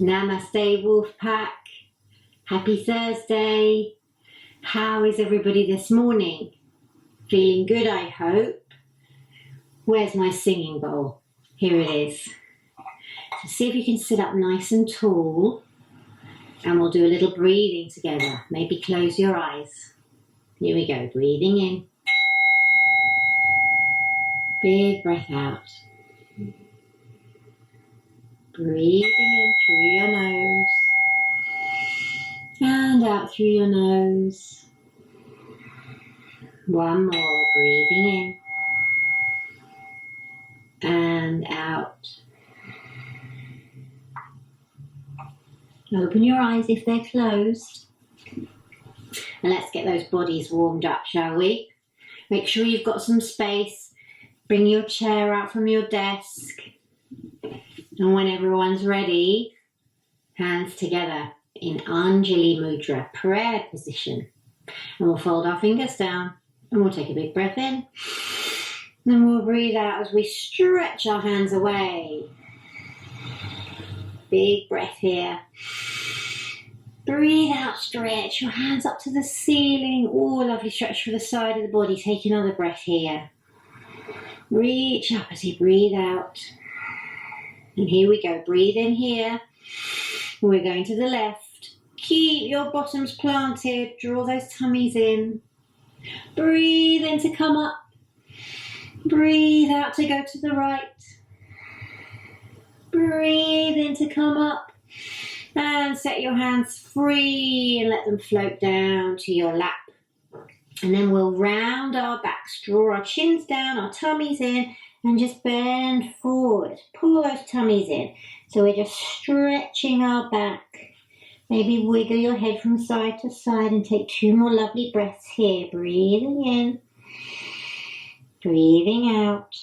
Namasté, Wolfpack. Happy Thursday. How is everybody this morning? Feeling good, I hope. Where's my singing bowl? Here it is. So see if you can sit up nice and tall, and we'll do a little breathing together. Maybe close your eyes. Here we go, breathing in. Big breath out. Breathing in through your nose and out through your nose. One more, breathing in and out. Open your eyes if they're closed. And let's get those bodies warmed up, shall we? Make sure you've got some space. Bring your chair out from your desk. And when everyone's ready, hands together in Anjali Mudra, prayer position. And we'll fold our fingers down and we'll take a big breath in. And we'll breathe out as we stretch our hands away. Big breath here. Breathe out, stretch your hands up to the ceiling. Oh, lovely stretch for the side of the body. Take another breath here. Reach up as you breathe out. And here we go, breathe in here. We're going to the left. Keep your bottoms planted, draw those tummies in. Breathe in to come up. Breathe out to go to the right. Breathe in to come up. And set your hands free and let them float down to your lap. And then we'll round our backs, draw our chins down, our tummies in, and just bend forward. Pull those tummies in. So we're just stretching our back. Maybe wiggle your head from side to side and take 2 more lovely breaths here. Breathing in. Breathing out.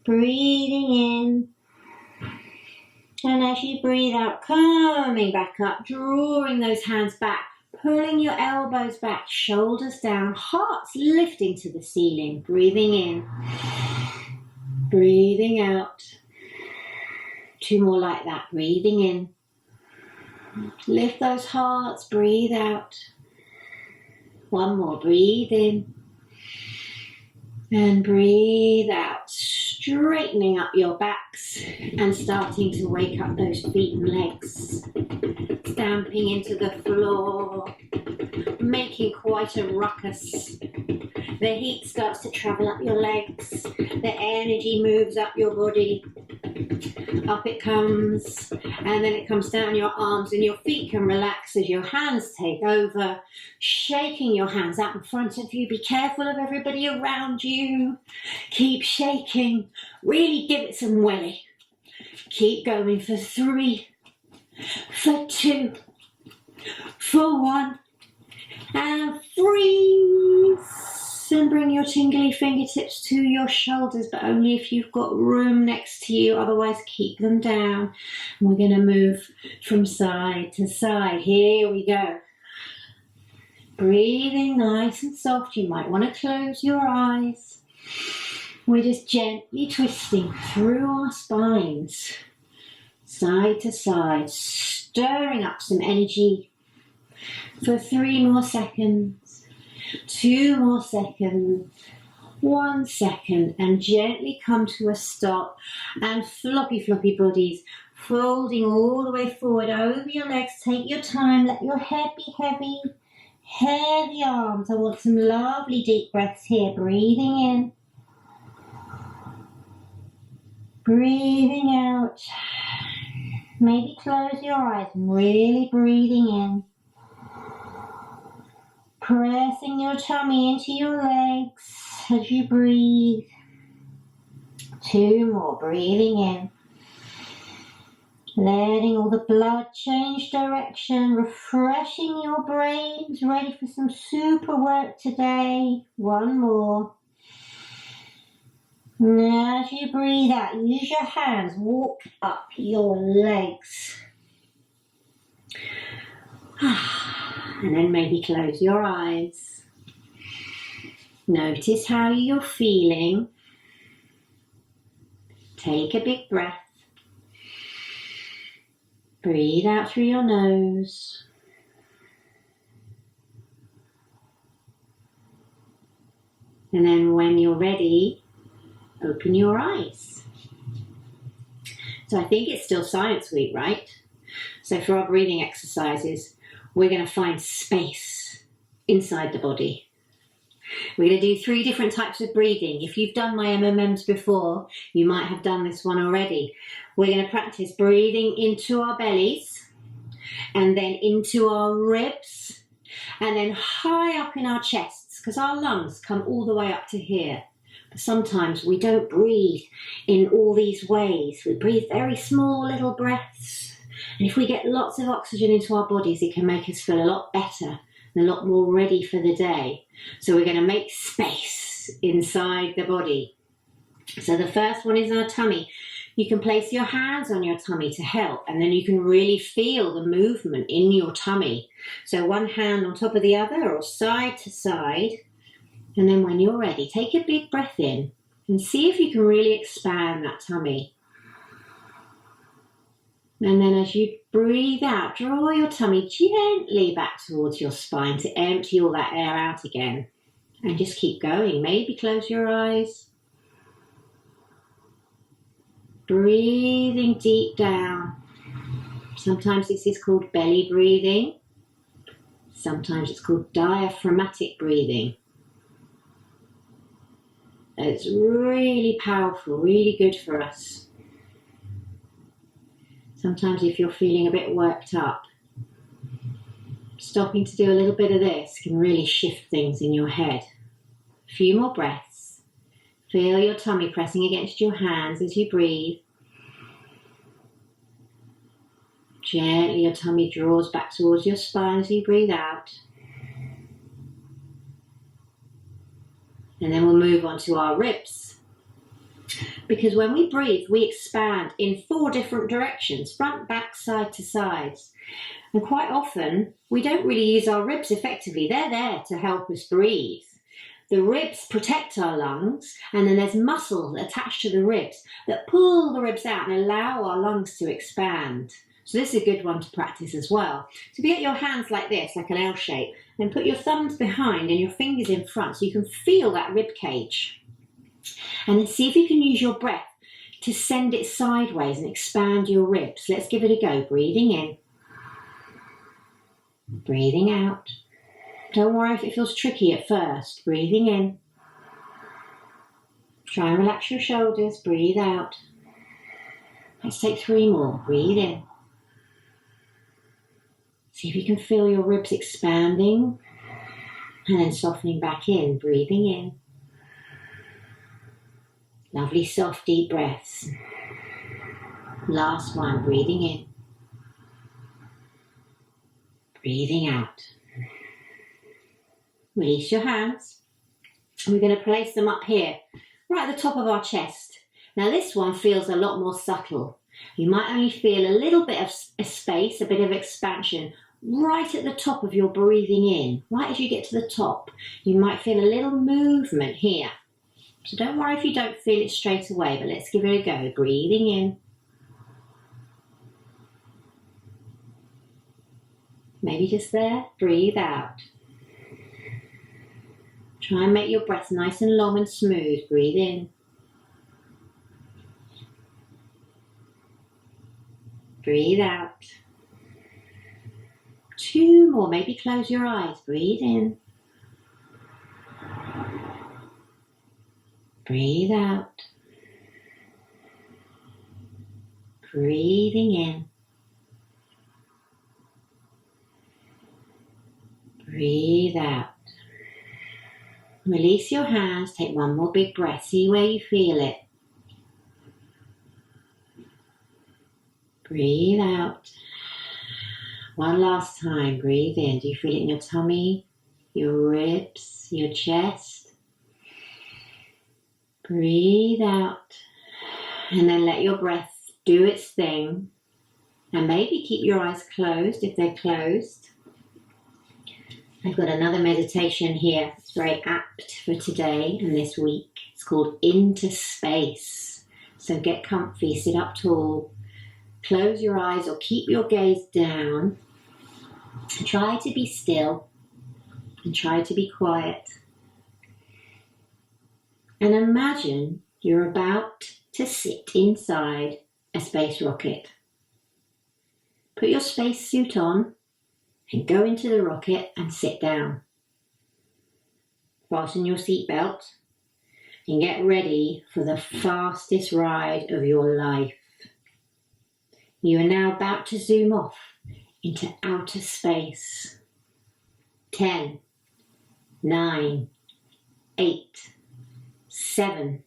Breathing in. And as you breathe out, coming back up, drawing those hands back. Pulling your elbows back, shoulders down, hearts lifting to the ceiling. Breathing in, breathing out. 2 more like that. Breathing in. Lift those hearts, breathe out. 1 more, breathe in. And breathe out, straightening up your backs and starting to wake up those feet and legs. Stamping into the floor, making quite a ruckus. The heat starts to travel up your legs. The energy moves up your body. Up it comes, and then it comes down your arms, and your feet can relax as your hands take over, shaking your hands out in front of you. Be careful of everybody around you. Keep shaking. Really give it some welly. Keep going for 3, for 2, for 1, and freeze. And bring your tingly fingertips to your shoulders, but only if you've got room next to you, otherwise keep them down. And we're going to move from side to side. Here we go. Breathing nice and soft. You might want to close your eyes. We're just gently twisting through our spines, side to side, stirring up some energy for 3 more seconds. 2 more seconds, 1 second, and gently come to a stop. And floppy bodies, folding all the way forward over your legs. Take your time, let your head be heavy. Heavy arms. I want some lovely deep breaths here. Breathing in. Breathing out. Maybe close your eyes and really breathing in. Pressing your tummy into your legs as you breathe. 2 more, breathing in. Letting all the blood change direction, refreshing your brains, ready for some super work today. 1 more. Now as you breathe out, use your hands, walk up your legs. And then maybe close your eyes. Notice how you're feeling. Take a big breath. Breathe out through your nose. And then when you're ready, open your eyes. So I think it's still Science Week, right? So for our breathing exercises, we're going to find space inside the body. We're going to do 3 different types of breathing. If you've done my MMMs before, you might have done this one already. We're going to practice breathing into our bellies and then into our ribs and then high up in our chests, because our lungs come all the way up to here. But sometimes we don't breathe in all these ways. We breathe very small little breaths. And if we get lots of oxygen into our bodies, it can make us feel a lot better and a lot more ready for the day. So we're going to make space inside the body. So the first one is our tummy. You can place your hands on your tummy to help, and then you can really feel the movement in your tummy. So one hand on top of the other or side to side. And then when you're ready, take a big breath in and see if you can really expand that tummy. And then as you breathe out, draw your tummy gently back towards your spine to empty all that air out again. And just keep going. Maybe close your eyes. Breathing deep down. Sometimes this is called belly breathing. Sometimes it's called diaphragmatic breathing. It's really powerful, really good for us. Sometimes if you're feeling a bit worked up, stopping to do a little bit of this can really shift things in your head. A few more breaths. Feel your tummy pressing against your hands as you breathe. Gently your tummy draws back towards your spine as you breathe out. And then we'll move on to our ribs. Because when we breathe, we expand in 4 different directions, front, back, side to sides. And quite often, we don't really use our ribs effectively. They're there to help us breathe. The ribs protect our lungs, and then there's muscles attached to the ribs that pull the ribs out and allow our lungs to expand. So this is a good one to practice as well. So if you get your hands like this, like an L shape, then put your thumbs behind and your fingers in front so you can feel that rib cage. And then see if you can use your breath to send it sideways and expand your ribs. Let's give it a go. Breathing in. Breathing out. Don't worry if it feels tricky at first. Breathing in. Try and relax your shoulders. Breathe out. Let's take 3 more. Breathe in. See if you can feel your ribs expanding and then softening back in. Breathing in. Lovely soft deep breaths. Last one. Breathing in. Breathing out. Release your hands. And we're going to place them up here, right at the top of our chest. Now this one feels a lot more subtle. You might only feel a little bit of a space, a bit of expansion, right at the top of your breathing in. Right as you get to the top, you might feel a little movement here. So don't worry if you don't feel it straight away, but let's give it a go. Breathing in. Maybe just there. Breathe out. Try and make your breath nice and long and smooth. Breathe in. Breathe out. 2 more. Maybe close your eyes. Breathe in. Breathe out. Breathing in. Breathe out. Release your hands. Take 1 more big breath. See where you feel it. Breathe out. 1 last time. Breathe in. Do you feel it in your tummy, your ribs, your chest? Breathe out. And then let your breath do its thing. And maybe keep your eyes closed if they're closed. I've got another meditation here. It's very apt for today and this week. It's called Into Space. So get comfy, sit up tall. close your eyes or keep your gaze down. Try to be still and try to be quiet. And imagine you're about to sit inside a space rocket. Put your spacesuit on and go into the rocket and sit down. Fasten your seatbelt and get ready for the fastest ride of your life. You are now about to zoom off into outer space. 10, 9, 8, 7,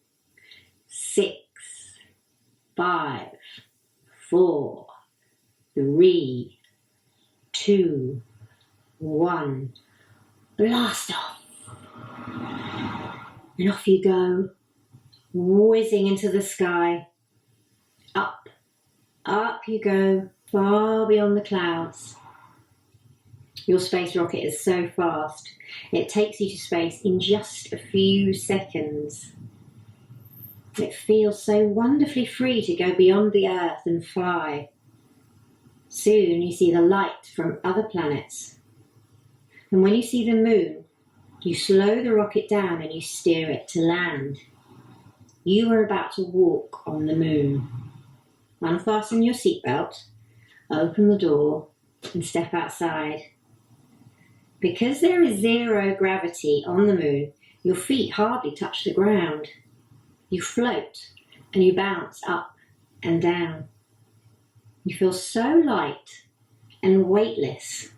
6, 5, 4, 3, 2, 1. Blast off. And off you go, whizzing into the sky. Up, up you go, far beyond the clouds. Your space rocket is so fast, it takes you to space in just a few seconds. It feels so wonderfully free to go beyond the Earth and fly. Soon you see the light from other planets. And when you see the moon, you slow the rocket down and you steer it to land. You are about to walk on the moon. Unfasten your seatbelt, open the door and step outside. Because there is zero gravity on the moon, your feet hardly touch the ground. You float and you bounce up and down. You feel so light and weightless.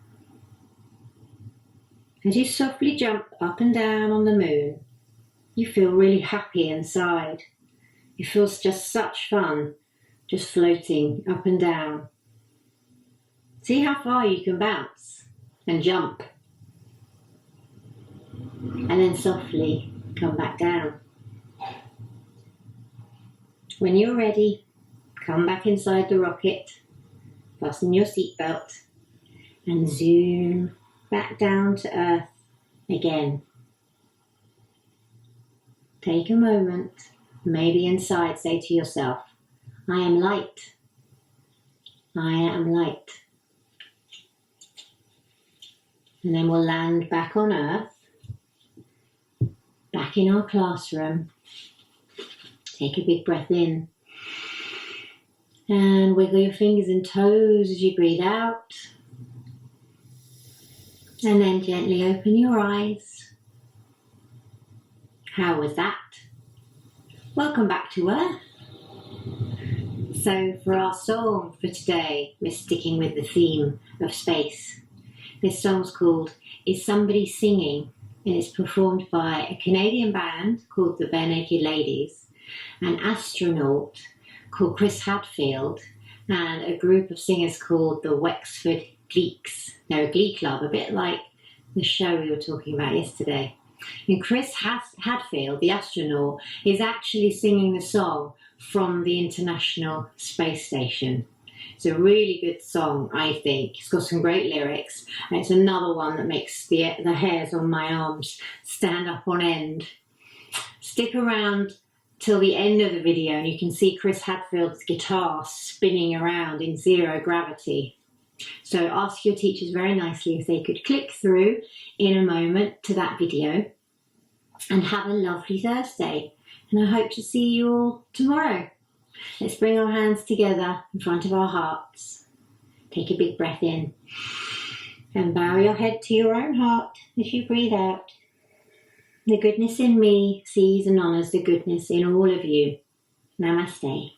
As you softly jump up and down on the moon, you feel really happy inside. It feels just such fun, just floating up and down. See how far you can bounce and jump. And then softly come back down. When you're ready, come back inside the rocket, fasten your seatbelt, and zoom back down to Earth again. Take a moment, maybe inside say to yourself, I am light. I am light. And then we'll land back on Earth, back in our classroom. Take a big breath in and wiggle your fingers and toes as you breathe out. And then gently open your eyes. How was that? Welcome back to Earth. So for our song for today, we're sticking with the theme of space. This song's called Is Somebody Singing? And it's performed by a Canadian band called the Barenaked Ladies, an astronaut called Chris Hadfield, and a group of singers called the Wexford Gleeks. They're a glee club, a bit like the show we were talking about yesterday. And Chris Hadfield, the astronaut, is actually singing the song from the International Space Station. It's a really good song, I think. It's got some great lyrics, and it's another one that makes the hairs on my arms stand up on end. Stick around till the end of the video and you can see Chris Hadfield's guitar spinning around in zero gravity. So ask your teachers very nicely if they could click through in a moment to that video, and have a lovely Thursday. And I hope to see you all tomorrow. Let's bring our hands together in front of our hearts. Take a big breath in and bow your head to your own heart as you breathe out. The goodness in me sees and honours the goodness in all of you. Namaste.